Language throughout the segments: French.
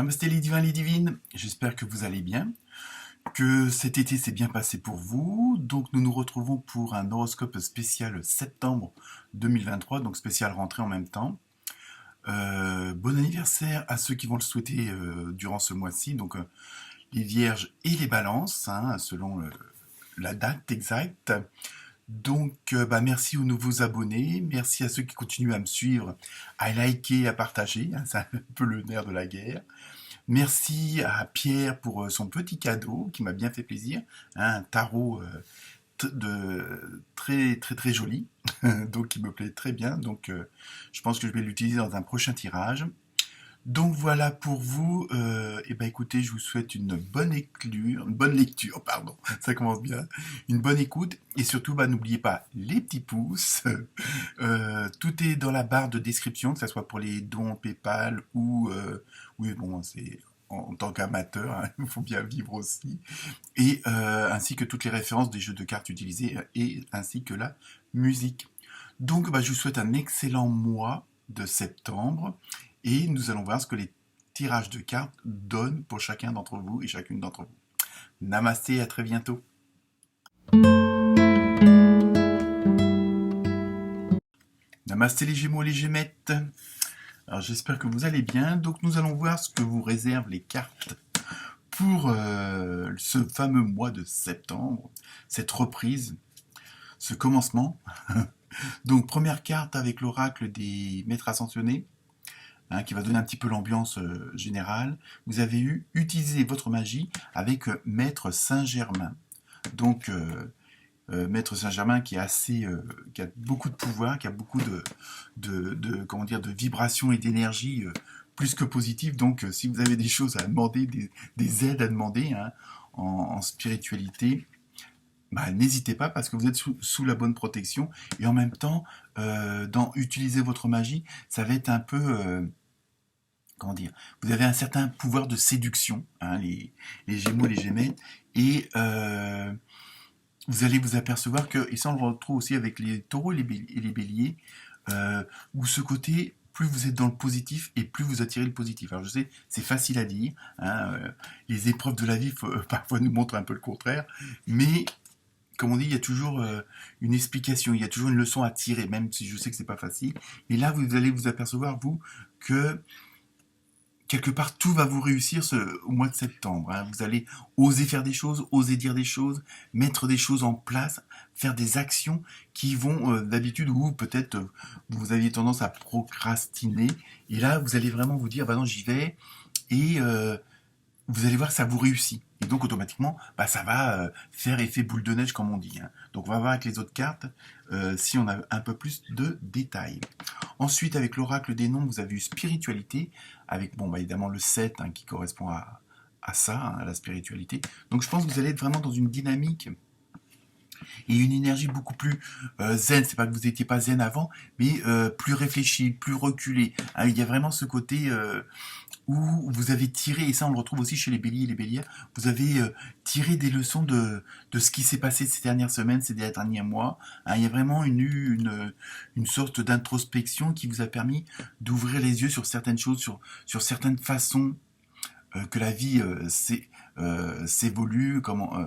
Namasté les divins, les divines, j'espère que vous allez bien, que cet été s'est bien passé pour vous. Donc nous nous retrouvons pour un horoscope spécial septembre 2023, donc spécial rentrée en même temps. Bon anniversaire à ceux qui vont le souhaiter durant ce mois-ci, donc les vierges et les balances, hein, selon la date exacte. Donc, merci aux nouveaux abonnés, merci à ceux qui continuent à me suivre, à liker, à partager, hein, c'est un peu le nerf de la guerre. Merci à Pierre pour son petit cadeau qui m'a bien fait plaisir, hein, un tarot très très très joli, donc qui me plaît très bien. Donc, je pense que je vais l'utiliser dans un prochain tirage. Donc voilà pour vous. Et ben écoutez, je vous souhaite une bonne lecture, pardon. Ça commence bien, une bonne écoute et surtout, n'oubliez pas les petits pouces. Tout est dans la barre de description, que ce soit pour les dons PayPal ou oui bon c'est en tant qu'amateur, hein, il faut bien vivre aussi, et ainsi que toutes les références des jeux de cartes utilisés et ainsi que la musique. Donc je vous souhaite un excellent mois de septembre et nous allons voir ce que les tirages de cartes donnent pour chacun d'entre vous et chacune d'entre vous. Namasté, à très bientôt. Namasté les Gémeaux et les Gémettes. Alors j'espère que vous allez bien. Donc nous allons voir ce que vous réservent les cartes pour ce fameux mois de septembre, cette reprise, ce commencement. Donc première carte avec l'oracle des maîtres ascensionnés, hein, qui va donner un petit peu l'ambiance générale. Vous avez eu utilisé votre magie avec Maître Saint-Germain. Donc Maître Saint-Germain qui qui a beaucoup de pouvoir, qui a beaucoup de vibrations et d'énergie plus que positives. Donc si vous avez des choses à demander, des aides à demander, hein, en spiritualité, n'hésitez pas parce que vous êtes sous la bonne protection. Et en même temps, dans utiliser votre magie, ça va être un peu... comment dire, vous avez un certain pouvoir de séduction, hein, les Gémeaux, les Gémettes, et vous allez vous apercevoir que, et ça on le retrouve aussi avec les taureaux et les béliers, où ce côté, plus vous êtes dans le positif et plus vous attirez le positif. Alors je sais, c'est facile à dire, hein, les épreuves de la vie parfois nous montrent un peu le contraire, mais comme on dit, il y a toujours une explication, il y a toujours une leçon à tirer, même si je sais que c'est pas facile. Et là, vous allez vous apercevoir, vous, que quelque part, tout va vous réussir au mois de septembre, hein. Vous allez oser faire des choses, oser dire des choses, mettre des choses en place, faire des actions qui vont, d'habitude, ou peut-être vous aviez tendance à procrastiner. Et là, vous allez vraiment vous dire, non, j'y vais. Et vous allez voir que ça vous réussit. Et donc automatiquement, ça va faire effet boule de neige comme on dit, hein. Donc on va voir avec les autres cartes si on a un peu plus de détails. Ensuite, avec l'oracle des noms, vous avez eu spiritualité, avec évidemment le 7, hein, qui correspond à ça, hein, à la spiritualité. Donc je pense que vous allez être vraiment dans une dynamique et une énergie beaucoup plus zen. C'est pas que vous n'étiez pas zen avant, mais plus réfléchi, plus reculé, hein. Il y a vraiment ce côté où vous avez tiré, et ça on le retrouve aussi chez les béliers et les bélières, vous avez tiré des leçons de ce qui s'est passé ces dernières semaines, ces derniers mois, hein. Il y a vraiment une sorte d'introspection qui vous a permis d'ouvrir les yeux sur certaines choses, sur certaines façons que la vie s'évolue, comment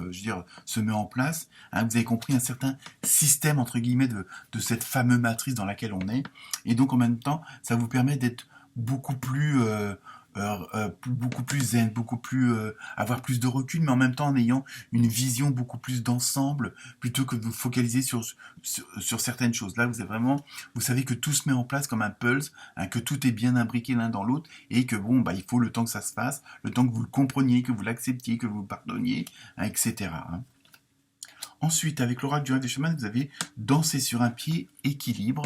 se met en place, hein. Vous avez compris un certain système entre guillemets de cette fameuse matrice dans laquelle on est, et donc en même temps ça vous permet d'être beaucoup plus beaucoup plus zen, beaucoup plus avoir plus de recul, mais en même temps en ayant une vision beaucoup plus d'ensemble, plutôt que de vous focaliser sur certaines choses. Là, vous savez que tout se met en place comme un puzzle, hein, que tout est bien imbriqué l'un dans l'autre, et que il faut le temps que ça se fasse, le temps que vous le compreniez, que vous l'acceptiez, que vous le pardonniez, hein, etc., hein. Ensuite, avec l'oracle du rêve des chemins, vous avez dansé sur un pied, équilibre.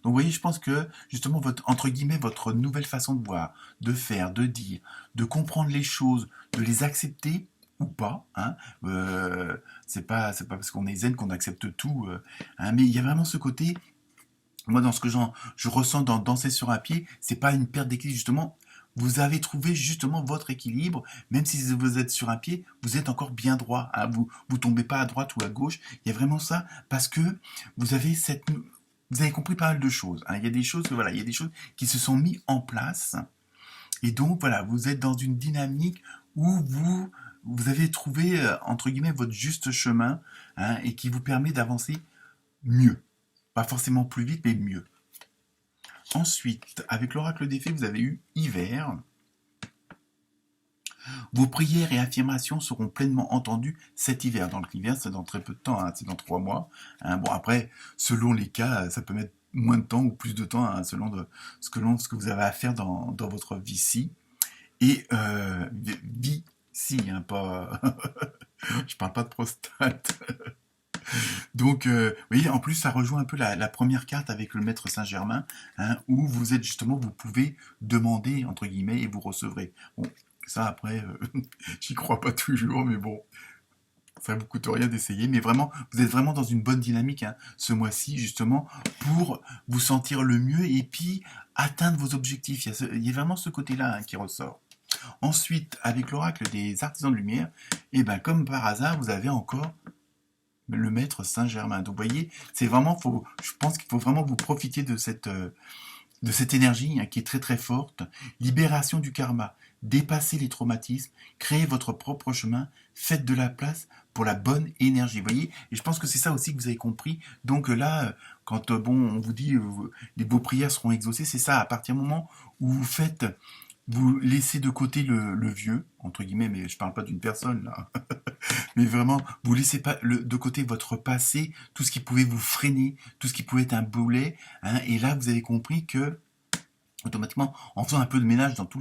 Donc vous voyez, je pense que justement entre guillemets votre nouvelle façon de voir, de faire, de dire, de comprendre les choses, de les accepter ou pas, hein, c'est pas parce qu'on est zen qu'on accepte tout, hein, mais il y a vraiment ce côté, moi dans ce que je ressens dans danser sur un pied, c'est pas une perte d'équilibre justement. Vous avez trouvé justement votre équilibre, même si vous êtes sur un pied, vous êtes encore bien droit, hein, vous tombez pas à droite ou à gauche. Il y a vraiment ça parce que vous avez vous avez compris pas mal de choses, hein. Il y a des choses, il y a des choses qui se sont mises en place. Et donc, voilà, vous êtes dans une dynamique où vous avez trouvé, entre guillemets, votre juste chemin, hein, et qui vous permet d'avancer mieux. Pas forcément plus vite, mais mieux. Ensuite, avec l'oracle des fées, vous avez eu hiver. Vos prières et affirmations seront pleinement entendues cet hiver. Donc l'hiver, c'est dans très peu de temps, hein, c'est dans 3 mois. Hein. Bon, après, selon les cas, ça peut mettre moins de temps ou plus de temps, hein, selon ce que vous avez à faire dans votre vie-ci. Et vie-ci, hein, pas... Je parle pas de prostate. Donc, vous voyez, en plus, ça rejoint un peu la première carte avec le Maître Saint-Germain, hein, où vous êtes justement, vous pouvez demander, entre guillemets, et vous recevrez. Bon, ça, après, j'y crois pas toujours, mais bon, ça ne vous coûte rien d'essayer. Mais vraiment, vous êtes vraiment dans une bonne dynamique, hein, ce mois-ci, justement, pour vous sentir le mieux et puis atteindre vos objectifs. Il y a vraiment ce côté-là, hein, qui ressort. Ensuite, avec l'oracle des artisans de lumière, et ben comme par hasard, vous avez encore le Maître Saint-Germain. Donc, vous voyez, c'est vraiment, je pense qu'il faut vraiment que vous profitiez de cette énergie, hein, qui est très très forte. Libération du karma, dépassez les traumatismes, créez votre propre chemin, faites de la place pour la bonne énergie. Vous voyez, et je pense que c'est ça aussi que vous avez compris. Donc là, quand on vous dit vos prières seront exaucées, c'est ça, à partir du moment où vous laissez de côté le vieux, entre guillemets, mais je parle pas d'une personne là, mais vraiment, vous laissez pas de côté votre passé, tout ce qui pouvait vous freiner, tout ce qui pouvait être un boulet, hein, et là vous avez compris que automatiquement, en faisant un peu de ménage dans tous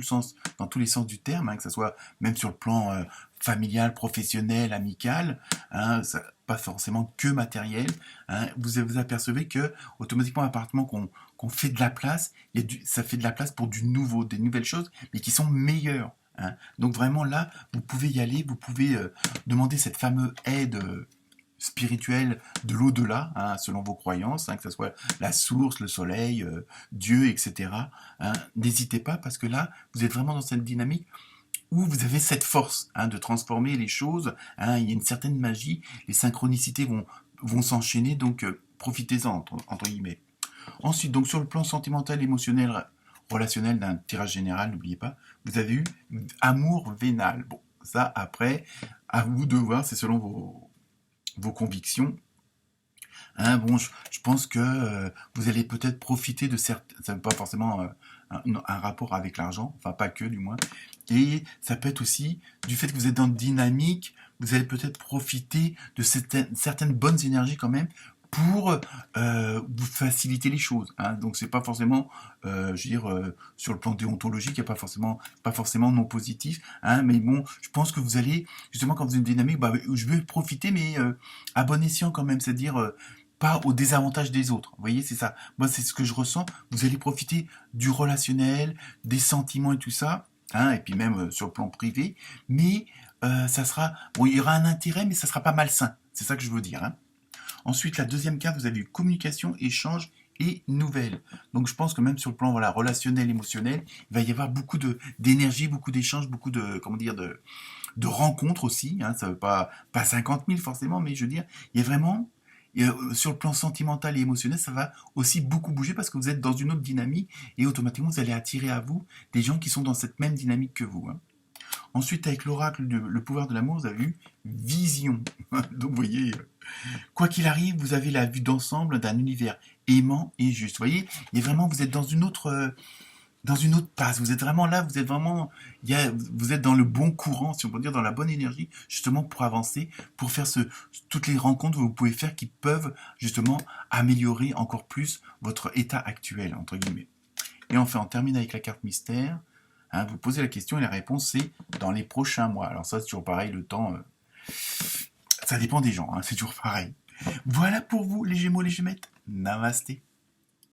les sens du terme, hein, que ce soit même sur le plan familial, professionnel, amical, hein, pas forcément que matériel, hein, vous apercevez que automatiquement, à partir du moment qu'on fait de la place, ça fait de la place pour du nouveau, des nouvelles choses, mais qui sont meilleures. Hein. Donc vraiment là, vous pouvez y aller, vous pouvez demander cette fameuse aide spirituelle de l'au-delà, hein, selon vos croyances, hein, que ce soit la source, le soleil, Dieu, etc. Hein. N'hésitez pas, parce que là, vous êtes vraiment dans cette dynamique où vous avez cette force, hein, de transformer les choses. Hein. Il y a une certaine magie, les synchronicités vont s'enchaîner, donc profitez-en, entre guillemets. Ensuite, donc sur le plan sentimental, émotionnel, relationnel d'un tirage général, n'oubliez pas, vous avez eu amour vénal. Bon, ça, après, à vous de voir, c'est selon vos convictions. Hein, bon, je pense que vous allez peut-être profiter de certains, ça veut pas forcément un rapport avec l'argent, enfin pas que du moins, et ça peut être aussi du fait que vous êtes dans une dynamique, vous allez peut-être profiter de certaines bonnes énergies quand même pour vous faciliter les choses. Hein. Donc c'est pas forcément, je veux dire, sur le plan déontologique, il n'y a pas forcément non positif. Hein, mais bon, je pense que vous allez, justement, quand vous êtes une dynamique, je vais profiter, mais à bon escient quand même, c'est-à-dire pas au désavantage des autres. Vous voyez, c'est ça. Moi, c'est ce que je ressens. Vous allez profiter du relationnel, des sentiments et tout ça, hein, et puis même sur le plan privé, mais ça sera, bon, il y aura un intérêt, mais ça sera pas malsain. C'est ça que je veux dire. Hein. Ensuite, la deuxième carte, vous avez eu communication, échange et nouvelles. Donc je pense que même sur le plan relationnel, émotionnel, il va y avoir beaucoup d'énergie, beaucoup d'échanges, beaucoup de rencontres aussi. Hein, ça veut pas 50 000 forcément, mais je veux dire, il y a vraiment, sur le plan sentimental et émotionnel, ça va aussi beaucoup bouger parce que vous êtes dans une autre dynamique et automatiquement vous allez attirer à vous des gens qui sont dans cette même dynamique que vous. Hein. Ensuite, avec l'oracle, le pouvoir de l'amour, vous avez eu vision. Donc, vous voyez, quoi qu'il arrive, vous avez la vue d'ensemble d'un univers aimant et juste. Vous voyez, et vraiment, vous êtes dans une autre passe. Vous êtes vraiment là, vous êtes dans le bon courant, si on peut dire, dans la bonne énergie, justement, pour avancer, pour faire toutes les rencontres que vous pouvez faire qui peuvent, justement, améliorer encore plus votre état actuel, entre guillemets. Et enfin, on termine avec la carte mystère. Hein, vous posez la question et la réponse c'est dans les prochains mois. Alors ça c'est toujours pareil, le temps, ça dépend des gens, hein, c'est toujours pareil. Voilà pour vous les Gémeaux, les Gémettes. Namasté.